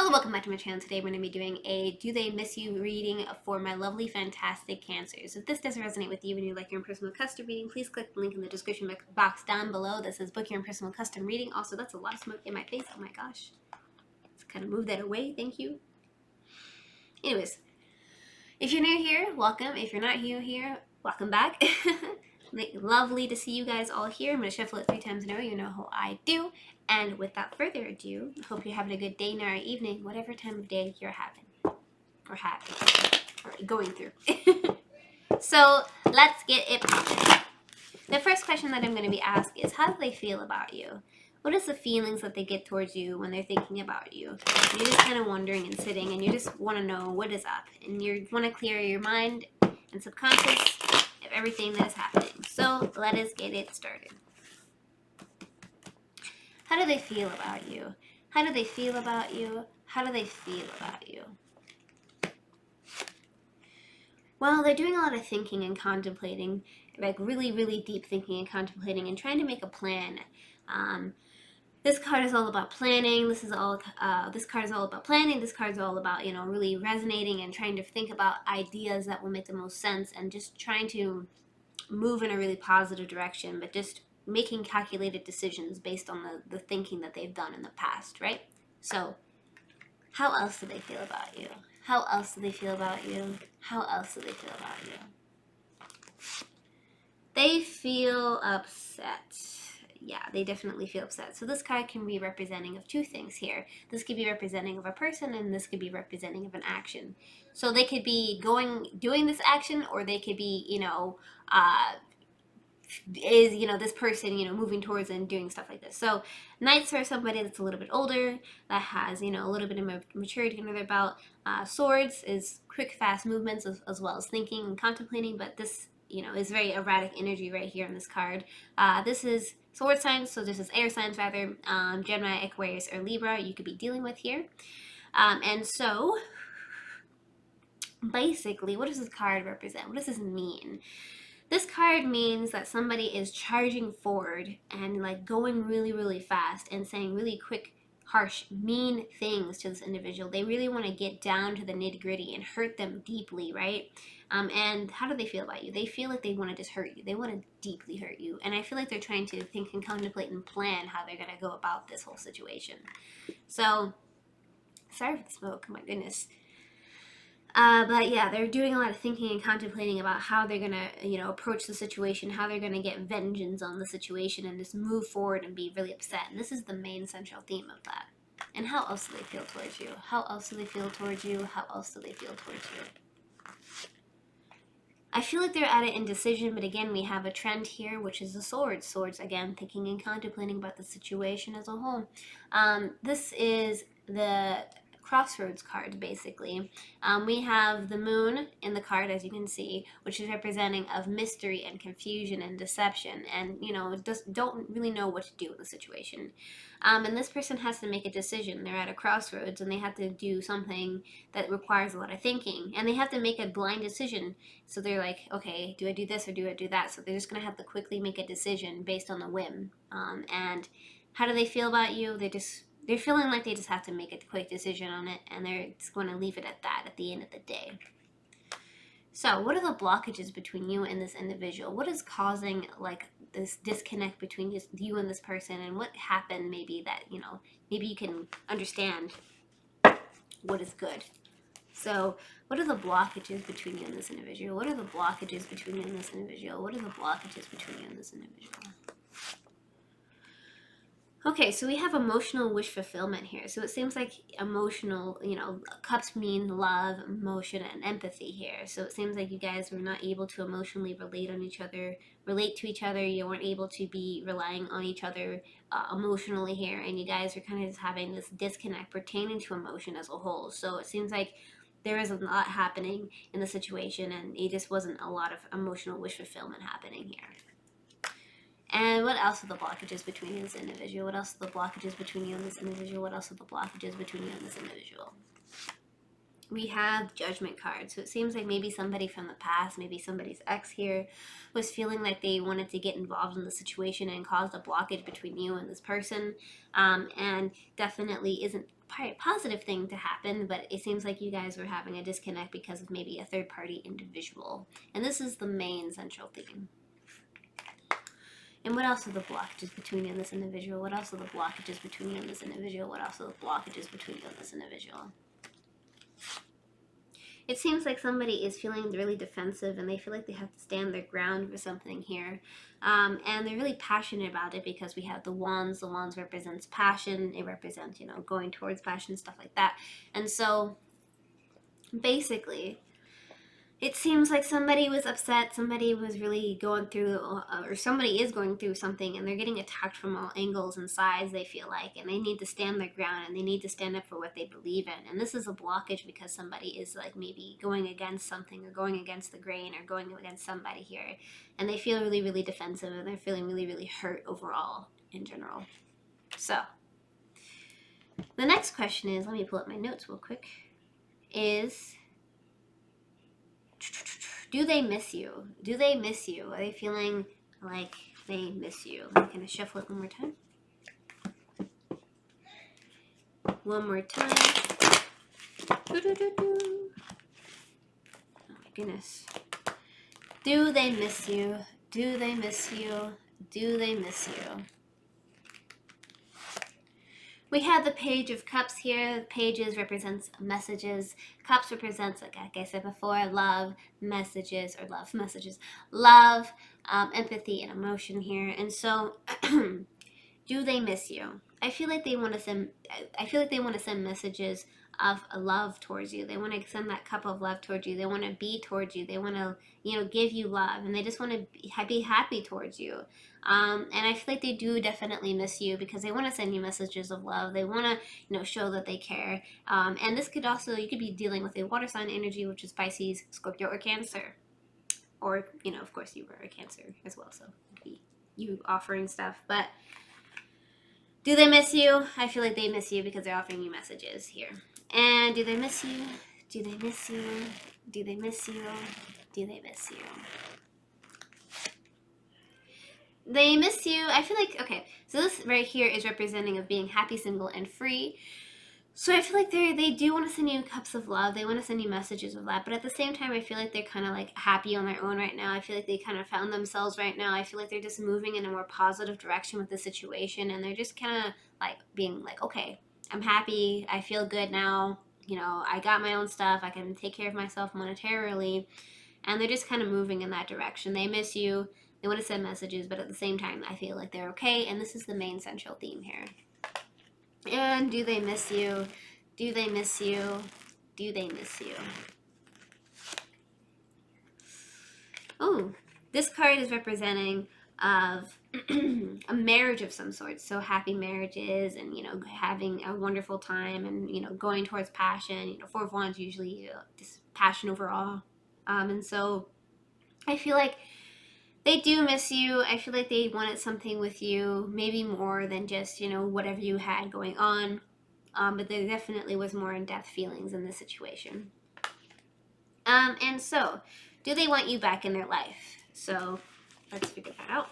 Hello, welcome back to my channel. Today we're going to be doing a Do They Miss You reading for my lovely, fantastic Cancers. If this does resonate with you and you'd like your own personal custom reading, please click the link in the description box down below that says book your own personal custom reading. Also, that's a lot of smoke in my face. Oh my gosh. Let's kind of move that away. Thank you. Anyways, if you're new here, welcome. If you're not new here, welcome back. Lovely to see you guys all here. I'm going to shuffle it 3 times in a row. You know how I do. And without further ado, hope you're having a good day, night, or evening, whatever time of day you're having, or going through. So let's get it popping. The first question that I'm going to be asked is, how do they feel about you? What is the feelings that they get towards you when they're thinking about you? You're just kind of wondering and sitting, and you just want to know what is up, and you want to clear your mind and subconscious of everything that is happening. So let us get it started. How do they feel about you? How do they feel about you? How do they feel about you? Well, they're doing a lot of thinking and contemplating, like really, really deep thinking and contemplating and trying to make a plan. This card is all about planning. This card is all about planning. This card is all about, really resonating and trying to think about ideas that will make the most sense and just trying to move in a really positive direction, but just making calculated decisions based on the thinking that they've done in the past, right? So, how else do they feel about you? How else do they feel about you? How else do they feel about you? They feel upset. Yeah, they definitely feel upset. So this card can be representing of 2 things here. This could be representing of a person, and this could be representing of an action. So they could be doing this action, or they could be, this person, moving towards and doing stuff like this. So Knights are somebody that's a little bit older, that has, a little bit of maturity under their belt. Swords is quick, fast movements as well as thinking and contemplating, but this, is very erratic energy right here in this card. This is sword signs, so this is air signs rather. Gemini, Aquarius, or Libra you could be dealing with here. And so basically, what does this card represent? What does this mean? This card means that somebody is charging forward and like going really, really fast and saying really quick, harsh, mean things to this individual. They really want to get down to the nitty gritty and hurt them deeply, right? And how do they feel about you? They feel like they want to just hurt you. They want to deeply hurt you. And I feel like they're trying to think and contemplate and plan how they're going to go about this whole situation. So, sorry for the smoke, my goodness. But yeah, they're doing a lot of thinking and contemplating about how they're gonna, approach the situation, how they're gonna get vengeance on the situation, and just move forward and be really upset. And this is the main central theme of that. And how else do they feel towards you? How else do they feel towards you? How else do they feel towards you? I feel like they're at an indecision, but again, we have a trend here, which is the swords. Swords, again, thinking and contemplating about the situation as a whole. This is the crossroads card, basically. We have the moon in the card, as you can see, which is representing of mystery and confusion and deception, and just don't really know what to do with the situation. And this person has to make a decision. They're at a crossroads, and they have to do something that requires a lot of thinking, and they have to make a blind decision. So they're like, okay, do I do this or do I do that? So they're just gonna have to quickly make a decision based on the whim. And how do they feel about you? They're feeling like they just have to make a quick decision on it, and they're just going to leave it at that at the end of the day. So what are the blockages between you and this individual? What is causing like this disconnect between you and this person, and what happened maybe that, maybe you can understand what is good. So what are the blockages between you and this individual? What are the blockages between you and this individual? What are the blockages between you and this individual? Okay, so we have emotional wish fulfillment here. So it seems like emotional, cups mean love, emotion, and empathy here. So it seems like you guys were not able to emotionally relate to each other. You weren't able to be relying on each other emotionally here. And you guys are kind of just having this disconnect pertaining to emotion as a whole. So it seems like there is a lot happening in the situation, and it just wasn't a lot of emotional wish fulfillment happening here. And what else are the blockages between you and this individual? What else are the blockages between you and this individual? What else are the blockages between you and this individual? we have Judgment card. So it seems like maybe somebody from the past, maybe somebody's ex here, was feeling like they wanted to get involved in the situation and caused a blockage between you and this person. And definitely isn't a positive thing to happen, but it seems like you guys were having a disconnect because of maybe a third party individual. And this is the main central theme. And what else are the blockages between you and this individual? What else are the blockages between you and this individual? What else are the blockages between you and this individual? It seems like somebody is feeling really defensive and they feel like they have to stand their ground for something here. And they're really passionate about it because we have the wands. The wands represents passion. It represents, going towards passion, stuff like that. And so basically, it seems like somebody was upset, somebody was really going through, or somebody is going through something, and they're getting attacked from all angles and sides, they feel like, and they need to stand their ground, and they need to stand up for what they believe in. And this is a blockage because somebody is like maybe going against something, or going against the grain, or going against somebody here, and they feel really, really defensive, and they're feeling really, really hurt overall in general. So, the next question is, let me pull up my notes real quick, is... do they miss you? Do they miss you? Are they feeling like they miss you? I'm going to shuffle it one more time. One more time. Oh my goodness. Do they miss you? Do they miss you? Do they miss you? We have the Page of Cups here. Pages represents messages. Cups represents, like I said before, love, messages, or love, messages. Love, empathy, and emotion here. And so, do they miss you? I feel like they want to send messages of love towards you. They want to send that cup of love towards you. They want to be towards you. They want to, give you love, and they just want to be happy towards you. And I feel like they do definitely miss you because they want to send you messages of love. They want to, show that they care. And this could also, you could be dealing with a water sign energy, which is Pisces, Scorpio, or Cancer. Or, of course, you were a Cancer as well, so it could be you offering stuff. But do they miss you? I feel like they miss you because they're offering you messages here. And do they miss you? Do they miss you? Do they miss you? Do they miss you? They miss you. I feel like, okay, so this right here is representing of being happy, single, and free. So I feel like they do want to send you cups of love. They want to send you messages of that. But at the same time, I feel like they're kind of like happy on their own right now. I feel like they kind of found themselves right now. I feel like they're just moving in a more positive direction with the situation. And they're just kind of like being like, okay, I'm happy. I feel good now. I got my own stuff. I can take care of myself monetarily. And they're just kind of moving in that direction. They miss you. They want to send messages. But at the same time, I feel like they're okay. And this is the main central theme here. And do they miss you? Do they miss you? Do they miss you? Oh, this card is representing of a marriage of some sort. So happy marriages and, having a wonderful time and, going towards passion. Four of Wands usually just passion overall. And so I feel like they do miss you. I feel like they wanted something with you, maybe more than just, whatever you had going on. But there definitely was more in-depth feelings in this situation. And so, do they want you back in their life? So, let's figure that out.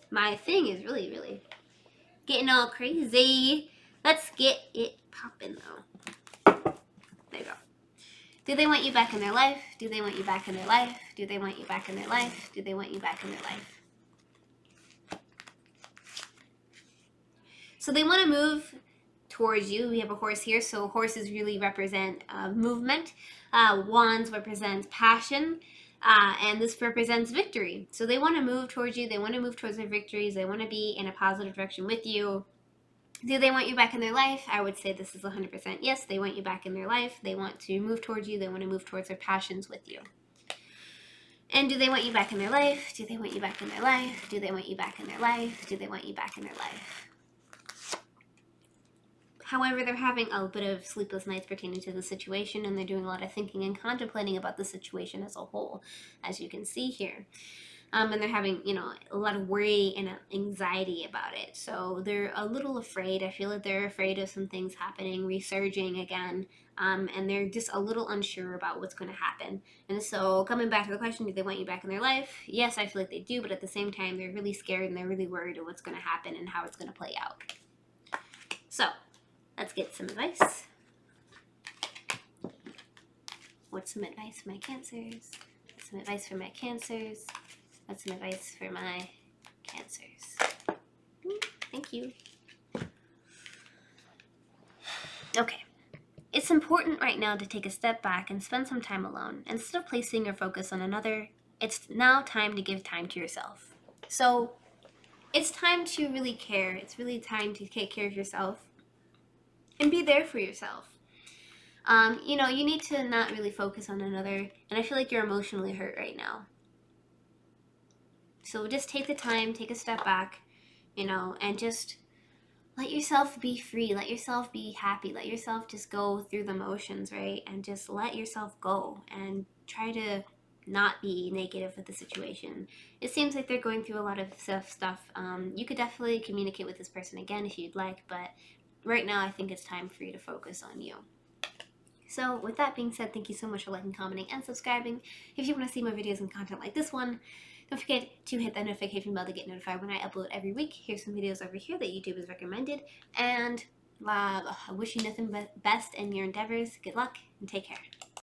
My thing is really, really getting all crazy. Let's get it popping, though. There you go. Do they want you back in their life? Do they want you back in their life? Do they want you back in their life? Do they want you back in their life? So they want to move towards you. We have a horse here, so horses really represent movement. Wands represents passion, and this represents victory. So they want to move towards you. They want to move towards their victories. They want to be in a positive direction with you. Do they want you back in their life? I would say this is 100% yes. They want you back in their life. They want to move towards you. They want to move towards their passions with you. And do they want you back in their life? Do they want you back in their life? Do they want you back in their life? Do they want you back in their life? However, they're having a bit of sleepless nights pertaining to the situation, and they're doing a lot of thinking and contemplating about the situation as a whole, as you can see here. And they're having, a lot of worry and anxiety about it. So they're a little afraid. I feel like they're afraid of some things happening, resurging again. And they're just a little unsure about what's going to happen. And so, coming back to the question, do they want you back in their life? Yes, I feel like they do, but at the same time, they're really scared and they're really worried of what's going to happen and how it's going to play out. So, let's get some advice. What's some advice for my Cancers? What's some advice for my Cancers? What's some advice for my Cancers? Thank you. Okay. It's important right now to take a step back and spend some time alone. Instead of placing your focus on another, it's now time to give time to yourself. So, it's time to really care. It's really time to take care of yourself and be there for yourself. You need to not really focus on another, and I feel like you're emotionally hurt right now. So just take the time, take a step back, and just let yourself be free, let yourself be happy, let yourself just go through the motions, right? And just let yourself go and try to not be negative with the situation. It seems like they're going through a lot of stuff. You could definitely communicate with this person again if you'd like, but right now I think it's time for you to focus on you. So with that being said, thank you so much for liking, commenting, and subscribing. If you want to see more videos and content like this one, don't forget to hit that notification bell to get notified when I upload every week. Here's some videos over here that YouTube has recommended. And I wish you nothing but best in your endeavors. Good luck and take care.